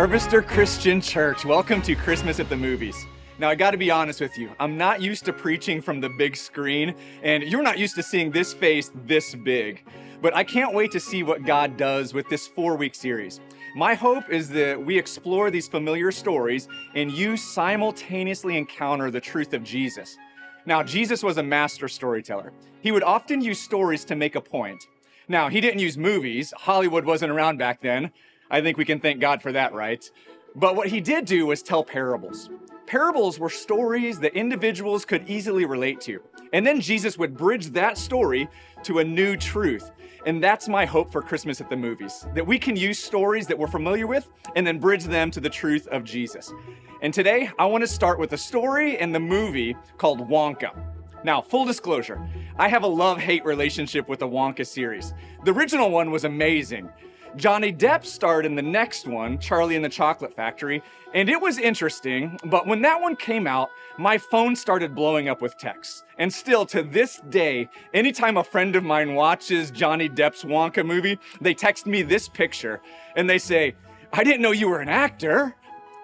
Harvester Christian Church, welcome to Christmas at the Movies. Now, I gotta be honest with you, I'm not used to preaching from the big screen, and you're not used to seeing this face this big. But I can't wait to see what God does with this 4-week series. My hope is that we explore these familiar stories and you simultaneously encounter the truth of Jesus. Now, Jesus was a master storyteller. He would often use stories to make a point. Now, he didn't use movies. Hollywood wasn't around back then. I think we can thank God for that, right? But what he did do was tell parables. Parables were stories that individuals could easily relate to. And then Jesus would bridge that story to a new truth. And that's my hope for Christmas at the Movies, that we can use stories that we're familiar with and then bridge them to the truth of Jesus. And today, I want to start with a story in the movie called Wonka. Now, full disclosure, I have a love-hate relationship with the Wonka series. The original one was amazing. Johnny Depp starred in the next one, Charlie and the Chocolate Factory, and it was interesting, but when that one came out, my phone started blowing up with texts. And still, to this day, anytime a friend of mine watches Johnny Depp's Wonka movie, they text me this picture, and they say, "I didn't know you were an actor."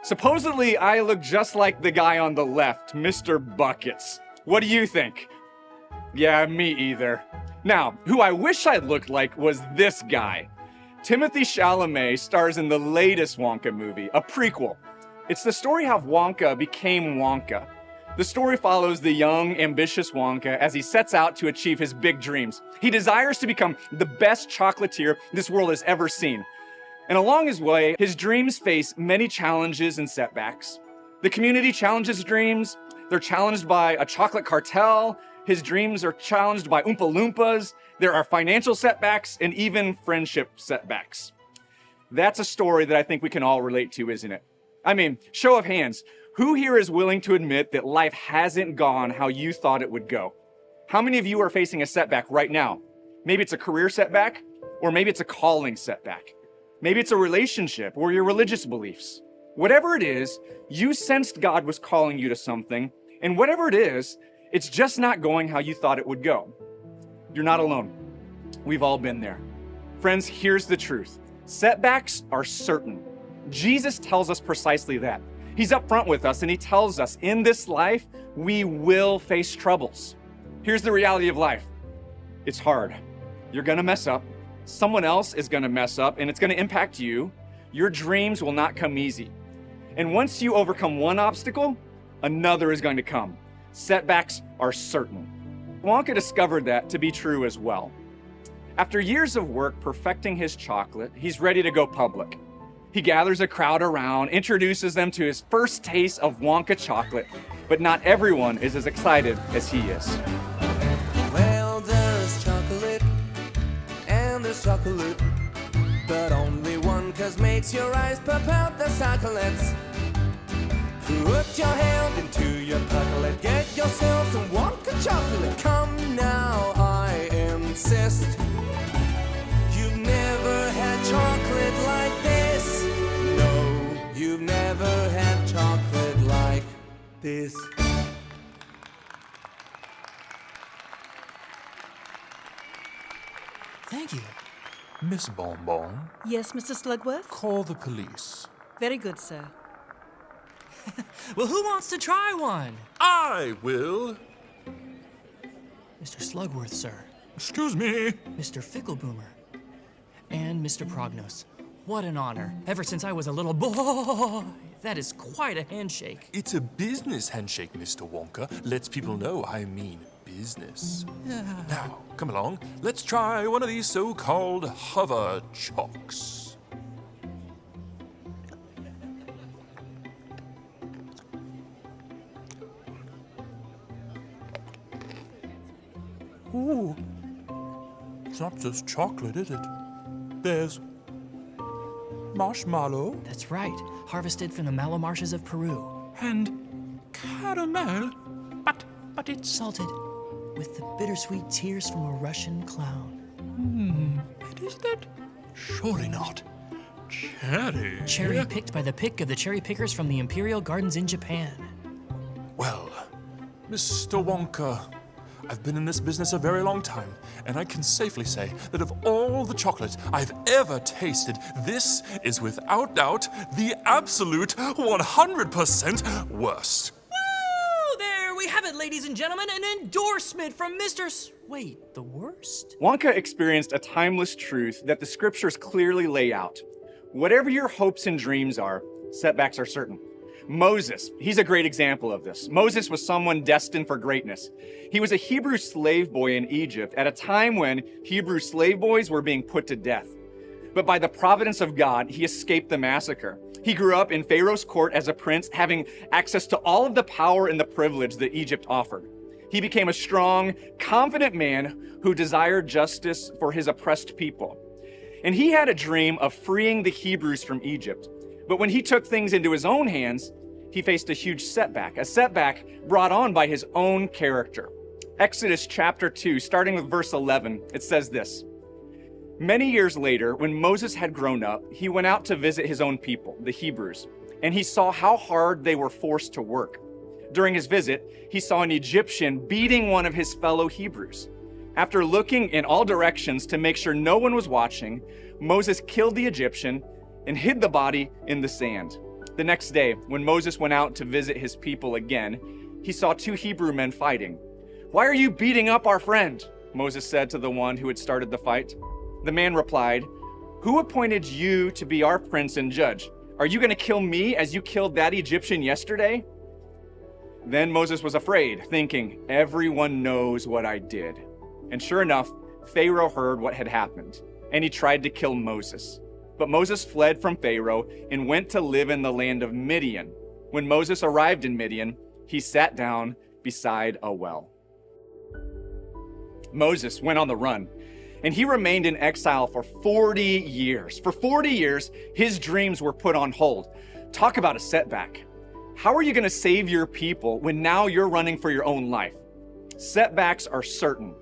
Supposedly, I look just like the guy on the left, Mr. Buckets. What do you think? Yeah, me either. Now, who I wish I looked like was this guy. Timothy Chalamet stars in the latest Wonka movie, a prequel. It's the story how Wonka became Wonka. The story follows the young, ambitious Wonka as he sets out to achieve his big dreams. He desires to become the best chocolatier this world has ever seen. And along his way, his dreams face many challenges and setbacks. The community challenges his dreams. They're challenged by a chocolate cartel. His dreams are challenged by Oompa Loompas. There are financial setbacks and even friendship setbacks. That's a story that I think we can all relate to, isn't it? I mean, show of hands, who here is willing to admit that life hasn't gone how you thought it would go? How many of you are facing a setback right now? Maybe it's a career setback, or maybe it's a calling setback. Maybe it's a relationship or your religious beliefs. Whatever it is, you sensed God was calling you to something, and whatever it is, it's just not going how you thought it would go. You're not alone. We've all been there. Friends, here's the truth. Setbacks are certain. Jesus tells us precisely that. He's upfront with us and he tells us in this life, we will face troubles. Here's the reality of life. It's hard. You're gonna mess up. Someone else is gonna mess up and it's gonna impact you. Your dreams will not come easy. And once you overcome one obstacle, another is going to come. Setbacks are certain. Wonka discovered that to be true as well. After years of work perfecting his chocolate, he's ready to go public. He gathers a crowd around, introduces them to his first taste of Wonka chocolate, but not everyone is as excited as he is. Well, there's chocolate, and there's chocolate, but only one 'cause makes your eyes pop out the chocolates. Put your hand into your pocket, get yourself some Wonka chocolate. Come now, I insist. You've never had chocolate like this. No, you've never had chocolate like this. Thank you. Miss Bonbon, Yes, Mr. Slugworth? call the police. Very good, sir. Well, who wants to try one? I will. Mr. Slugworth, sir. Excuse me. Mr. Fickleboomer. And Mr. Prognos. What an honor. Ever since I was a little boy. That is quite a handshake. It's a business handshake, Mr. Wonka. Lets people know I mean business. Now, come along. Let's try one of these so-called hover chocks. Ooh, it's not just chocolate, is it? There's marshmallow That's right. Harvested from the mallow marshes of Peru. and caramel, but it's Salted with the bittersweet tears from a Russian clown. is that surely not cherry. Cherry picked by the pick of the cherry pickers from the Imperial Gardens in Japan. Well, Mr. Wonka, I've been in this business a very long time, and I can safely say that of all the chocolate I've ever tasted, this is without doubt the absolute 100% worst. Woo! There we have it, ladies and gentlemen, an endorsement from Wait, the worst? Wonka experienced a timeless truth that the scriptures clearly lay out. Whatever your hopes and dreams are, setbacks are certain. Moses, he's a great example of this. Moses was someone destined for greatness. He was a Hebrew slave boy in Egypt at a time when Hebrew slave boys were being put to death. But by the providence of God, he escaped the massacre. He grew up in Pharaoh's court as a prince, having access to all of the power and the privilege that Egypt offered. He became a strong, confident man who desired justice for his oppressed people. And he had a dream of freeing the Hebrews from Egypt. But when he took things into his own hands, he faced a huge setback, a setback brought on by his own character. Exodus chapter 2, starting with verse 11, it says this: Many years later, when Moses had grown up, he went out to visit his own people, the Hebrews, and he saw how hard they were forced to work. During his visit, he saw an Egyptian beating one of his fellow Hebrews. After looking in all directions to make sure no one was watching, Moses killed the Egyptian and hid the body in the sand. The next day, when Moses went out to visit his people again, he saw two Hebrew men fighting. "Why are you beating up our friend?" Moses said to the one who had started the fight. The man replied, "Who appointed you to be our prince and judge? Are you going to kill me as you killed that Egyptian yesterday?" Then Moses was afraid, thinking, "Everyone knows what I did." And sure enough, Pharaoh heard what had happened, and he tried to kill Moses. But Moses fled from Pharaoh and went to live in the land of Midian. When Moses arrived in Midian, he sat down beside a well. Moses went on the run, and he remained in exile for 40 years. For 40 years, his dreams were put on hold. Talk about a setback. How are you going to save your people when now you're running for your own life? Setbacks are certain.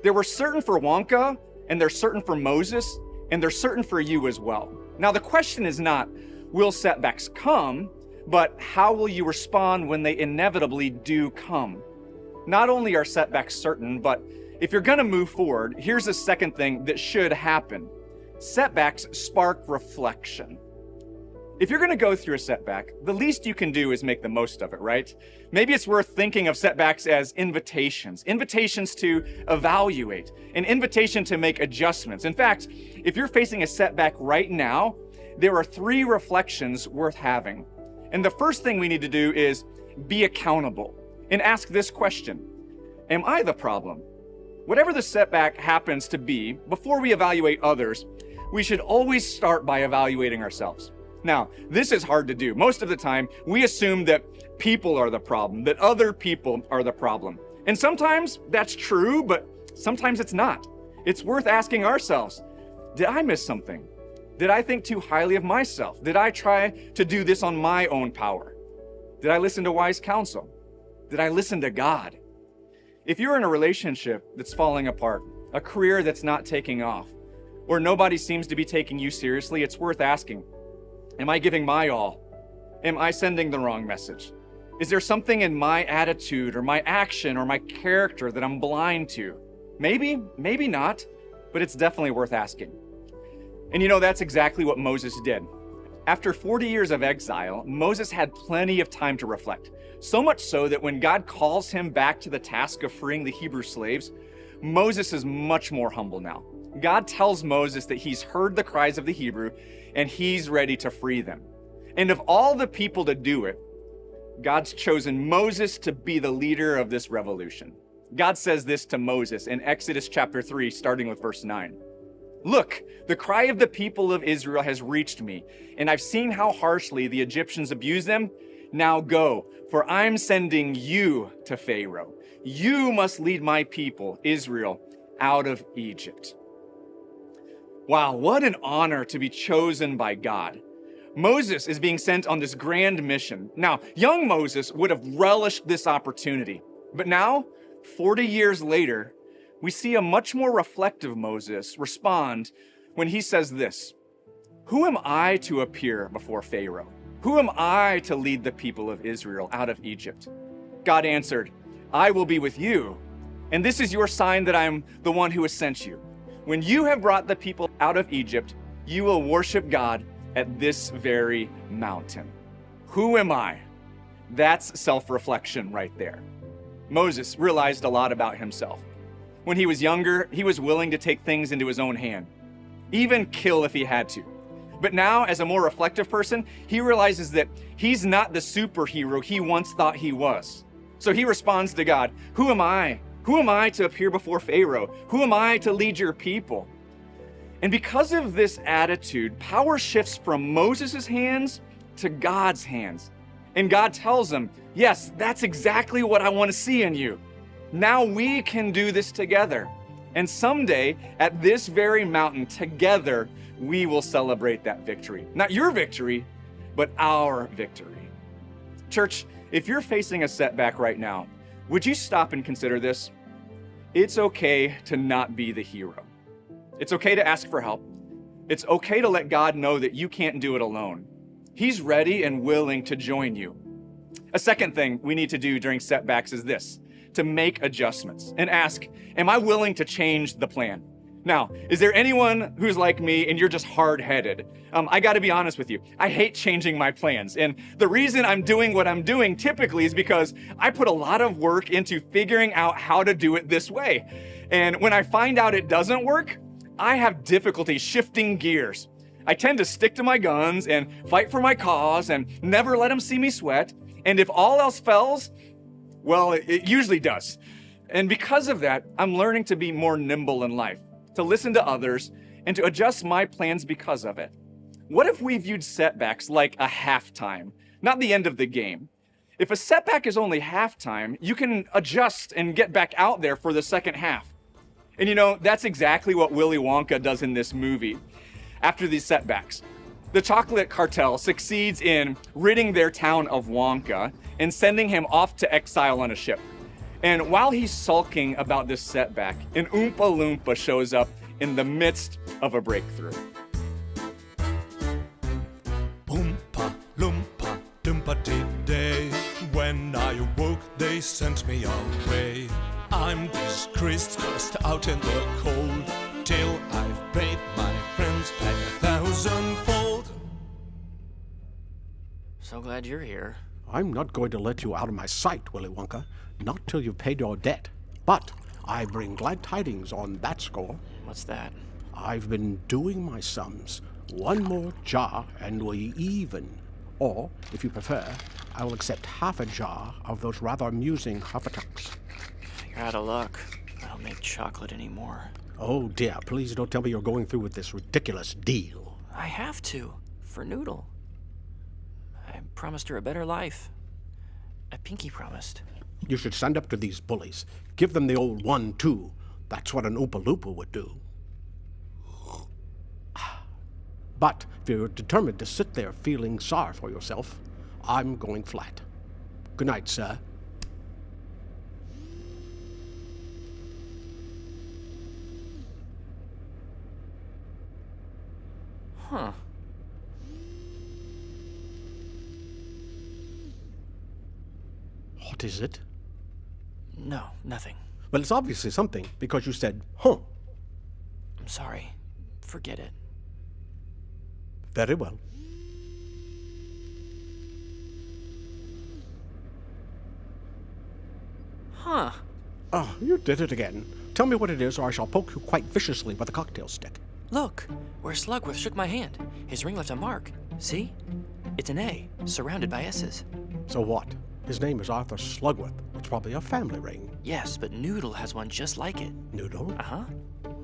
They were certain for Wonka, and they're certain for Moses, and they're certain for you as well. Now, the question is not, will setbacks come, but how will you respond when they inevitably do come? Not only are setbacks certain, but if you're gonna move forward, here's the second thing that should happen. Setbacks spark reflection. If you're gonna go through a setback, the least you can do is make the most of it, right? Maybe it's worth thinking of setbacks as invitations to evaluate, an invitation to make adjustments. In fact, if you're facing a setback right now, there are 3 reflections worth having. And the first thing we need to do is be accountable and ask this question: am I the problem? Whatever the setback happens to be, before we evaluate others, we should always start by evaluating ourselves. Now, this is hard to do. Most of the time, we assume that people are the problem, that other people are the problem. And sometimes that's true, but sometimes it's not. It's worth asking ourselves, did I miss something? Did I think too highly of myself? Did I try to do this on my own power? Did I listen to wise counsel? Did I listen to God? If you're in a relationship that's falling apart, a career that's not taking off, or nobody seems to be taking you seriously, it's worth asking, am I giving my all? Am I sending the wrong message? Is there something in my attitude or my action or my character that I'm blind to? Maybe, maybe not, but it's definitely worth asking. And you know, that's exactly what Moses did. After 40 years of exile, Moses had plenty of time to reflect. So much so that when God calls him back to the task of freeing the Hebrew slaves, Moses is much more humble now. God tells Moses that he's heard the cries of the Hebrew and he's ready to free them. And of all the people to do it, God's chosen Moses to be the leader of this revolution. God says this to Moses in Exodus chapter 3, starting with verse 9. "Look, the cry of the people of Israel has reached me, and I've seen how harshly the Egyptians abuse them. Now go, for I'm sending you to Pharaoh. You must lead my people, Israel, out of Egypt." Wow, what an honor to be chosen by God. Moses is being sent on this grand mission. Now, young Moses would have relished this opportunity, but now, 40 years later, we see a much more reflective Moses respond when he says this: "Who am I to appear before Pharaoh? Who am I to lead the people of Israel out of Egypt?" God answered, "I will be with you, And this is your sign that I am the one who has sent you. When you have brought the people out of Egypt, you will worship God at this very mountain. Who am I? That's self-reflection right there. Moses realized a lot about himself. When he was younger, he was willing to take things into his own hand, even kill if he had to. But now, as a more reflective person, he realizes that he's not the superhero he once thought he was. So he responds to God, "Who am I? Who am I to appear before Pharaoh? Who am I to lead your people?" And because of this attitude, power shifts from Moses' hands to God's hands. And God tells him, "Yes, that's exactly what I want to see in you. Now we can do this together. And someday, at this very mountain, together, we will celebrate that victory. Not your victory, but our victory." Church, if you're facing a setback right now, would you stop and consider this? It's okay to not be the hero. It's okay to ask for help. It's okay to let God know that you can't do it alone. He's ready and willing to join you. A second thing we need to do during setbacks is this: to make adjustments and ask, am I willing to change the plan? Now, is there anyone who's like me and you're just hard-headed? I gotta be honest with you. I hate changing my plans. And the reason I'm doing what I'm doing typically is because I put a lot of work into figuring out how to do it this way. And when I find out it doesn't work, I have difficulty shifting gears. I tend to stick to my guns and fight for my cause and never let them see me sweat. And if all else fails, well, it usually does. And because of that, I'm learning to be more nimble in life, to listen to others, and to adjust my plans because of it. What if we viewed setbacks like a halftime, not the end of the game? If a setback is only halftime, you can adjust and get back out there for the second half. And you know, that's exactly what Willy Wonka does in this movie. After these setbacks, the chocolate cartel succeeds in ridding their town of Wonka and sending him off to exile on a ship. And while he's sulking about this setback, an Oompa Loompa shows up in the midst of a breakthrough. Oompa Loompa Doompa-Dee-Day. When I awoke, they sent me away. I'm disgraced, cursed out in the cold, till I've paid my friends back 1,000-fold. So glad you're here. I'm not going to let you out of my sight, Willy Wonka, not till you've paid your debt. But I bring glad tidings on that score. What's that? I've been doing my sums. One more jar and we even. Or, if you prefer, I will accept half a jar of those rather amusing Huffatucks. You're out of luck. I don't make chocolate anymore. Oh dear, please don't tell me you're going through with this ridiculous deal. I have to, for Noodle. I promised her a better life. I pinky promised. You should stand up to these bullies. Give them the old 1-2. That's what an Oompa Loompa would do. But if you're determined to sit there feeling sorry for yourself, I'm going flat. Good night, sir. Huh. What is it? No, nothing. Well, it's obviously something, because you said, huh. I'm sorry. Forget it. Very well. Huh. Oh, you did it again. Tell me what it is, or I shall poke you quite viciously with a cocktail stick. Look, where Slugworth shook my hand. His ring left a mark. See? It's an A, surrounded by S's. So what? His name is Arthur Slugworth. It's probably a family ring. Yes, but Noodle has one just like it. Noodle? Uh-huh.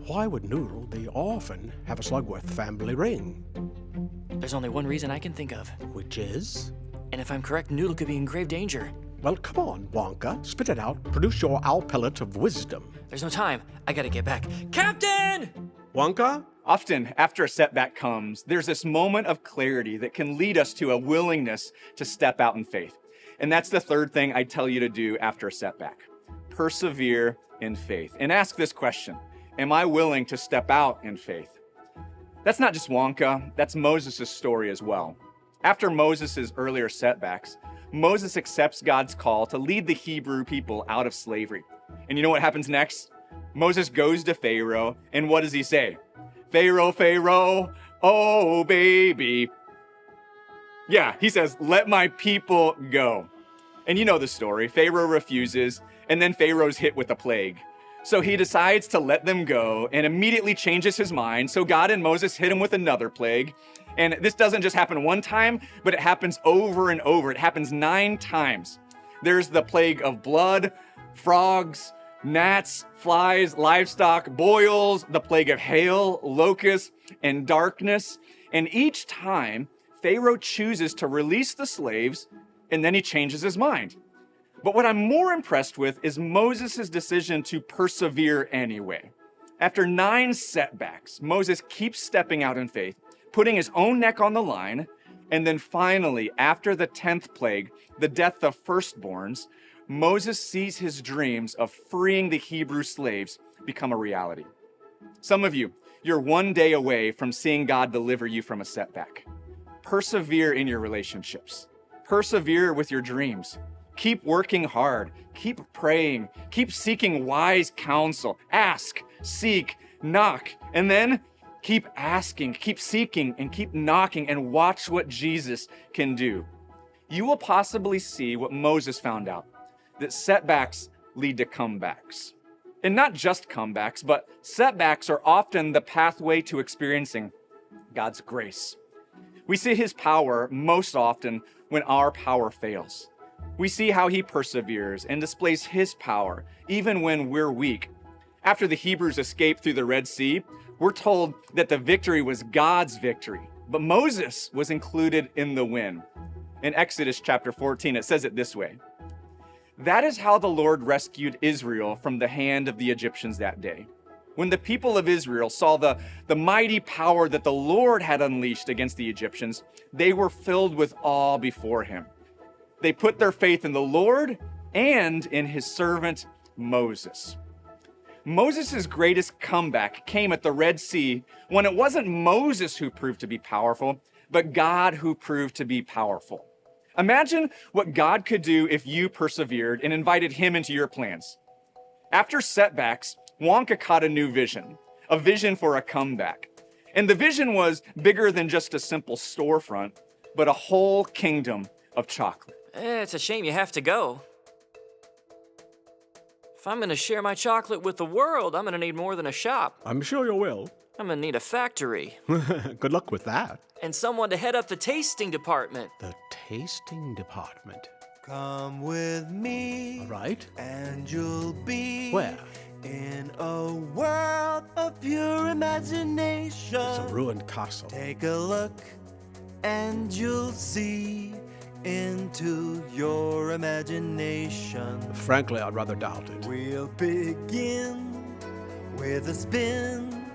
Why would Noodle, the orphan, have a Slugworth family ring? There's only one reason I can think of. Which is? And if I'm correct, Noodle could be in grave danger. Well, come on, Wonka. Spit it out. Produce your owl pellet of wisdom. There's no time. I gotta get back. Captain! Wonka? Often, after a setback comes, there's this moment of clarity that can lead us to a willingness to step out in faith. And that's the third thing I tell you to do after a setback. Persevere in faith. And ask this question: am I willing to step out in faith? That's not just Wonka, that's Moses' story as well. After Moses' earlier setbacks, Moses accepts God's call to lead the Hebrew people out of slavery. And you know what happens next? Moses goes to Pharaoh, and what does he say? Pharaoh, Pharaoh, oh baby. Yeah, he says, let my people go. And you know the story. Pharaoh refuses, and then Pharaoh's hit with a plague. So he decides to let them go and immediately changes his mind. So God and Moses hit him with another plague. And this doesn't just happen one time, but it happens over and over. It happens 9 times. There's the plague of blood, frogs, gnats, flies, livestock, boils, the plague of hail, locusts, and darkness. And each time, Pharaoh chooses to release the slaves, and then he changes his mind. But what I'm more impressed with is Moses' decision to persevere anyway. After 9 setbacks, Moses keeps stepping out in faith, putting his own neck on the line, and then finally, after the 10th plague, the death of firstborns, Moses sees his dreams of freeing the Hebrew slaves become a reality. Some of you, you're one day away from seeing God deliver you from a setback. Persevere in your relationships. Persevere with your dreams. Keep working hard. Keep praying. Keep seeking wise counsel. Ask, seek, knock, and then keep asking, keep seeking, and keep knocking, and watch what Jesus can do. You will possibly see what Moses found out, that setbacks lead to comebacks. And not just comebacks, but setbacks are often the pathway to experiencing God's grace. We see his power most often when our power fails. We see how he perseveres and displays his power even when we're weak. After the Hebrews escaped through the Red Sea, we're told that the victory was God's victory, but Moses was included in the win. In Exodus chapter 14, it says it this way: "That is how the Lord rescued Israel from the hand of the Egyptians that day. When the people of Israel saw the mighty power that the Lord had unleashed against the Egyptians, they were filled with awe before him. They put their faith in the Lord and in his servant Moses." Moses' greatest comeback came at the Red Sea when it wasn't Moses who proved to be powerful, but God who proved to be powerful. Imagine what God could do if you persevered and invited him into your plans. After setbacks, Wonka caught a new vision, a vision for a comeback. And the vision was bigger than just a simple storefront, but a whole kingdom of chocolate. It's a shame you have to go. If I'm gonna share my chocolate with the world, I'm gonna need more than a shop. I'm sure you will. I'm gonna need a factory. Good luck with that. And someone to head up the tasting department. The tasting department. Come with me, All right. and you'll be Where? in a world of pure imagination. It's a ruined castle. Take a look, and you'll see into your imagination. Frankly, I'd rather doubt it. We'll begin with a spin,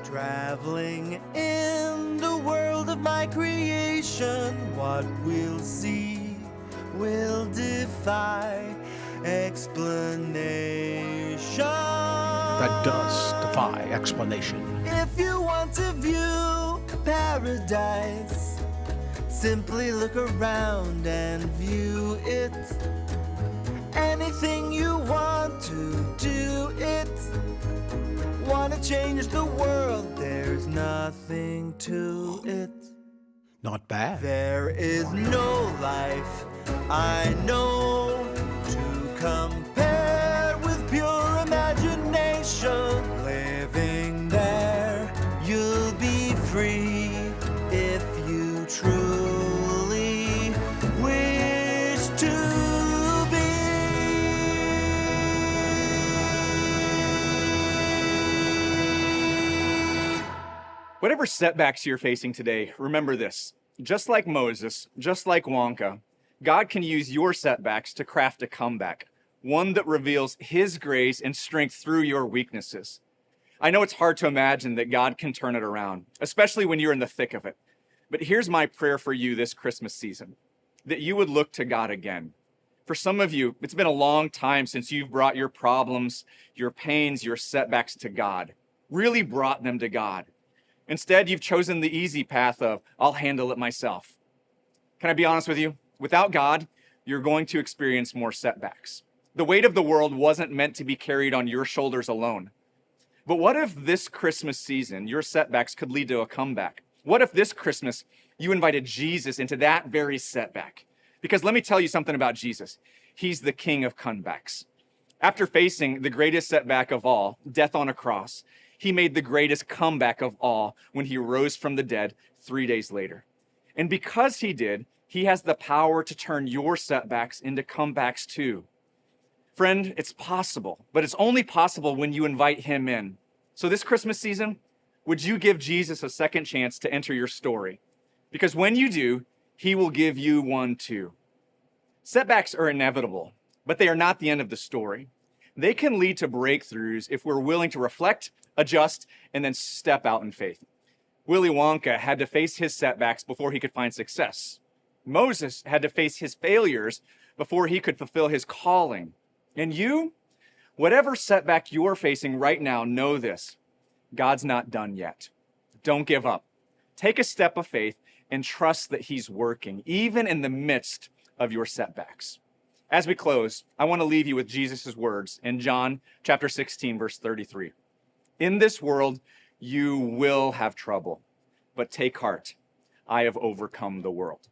traveling in the world of my creation. What we'll see will defy explanation. That does defy explanation. If you want to view paradise, simply look around and view it. Anything you want to do it. Want to change the world, there's nothing to it. Not bad. There is no life I know to compare with pure imagination. Living there, you'll be free if you truly wish to be. Whatever setbacks you're facing today, remember this. Just like Moses, just like Wonka, God can use your setbacks to craft a comeback, one that reveals his grace and strength through your weaknesses. I know it's hard to imagine that God can turn it around, especially when you're in the thick of it. But here's my prayer for you this Christmas season, that you would look to God again. For some of you, it's been a long time since you've brought your problems, your pains, your setbacks to God, really brought them to God. Instead, you've chosen the easy path of, I'll handle it myself. Can I be honest with you? Without God, you're going to experience more setbacks. The weight of the world wasn't meant to be carried on your shoulders alone. But what if this Christmas season, your setbacks could lead to a comeback? What if this Christmas you invited Jesus into that very setback? Because let me tell you something about Jesus. He's the king of comebacks. After facing the greatest setback of all, death on a cross, he made the greatest comeback of all when he rose from the dead 3 days later. And because he did, he has the power to turn your setbacks into comebacks too. Friend, it's possible, but it's only possible when you invite him in. So this Christmas season, would you give Jesus a second chance to enter your story? Because when you do, he will give you one too. Setbacks are inevitable, but they are not the end of the story. They can lead to breakthroughs if we're willing to reflect, adjust, and then step out in faith. Willy Wonka had to face his setbacks before he could find success. Moses had to face his failures before he could fulfill his calling. And you, whatever setback you're facing right now, know this: God's not done yet. Don't give up. Take a step of faith and trust that he's working, even in the midst of your setbacks. As we close, I want to leave you with Jesus' words in John chapter 16, verse 33. In this world, you will have trouble, but take heart. I have overcome the world.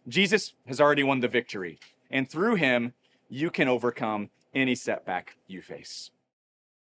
Jesus has already won the victory, and through him, you can overcome any setback you face.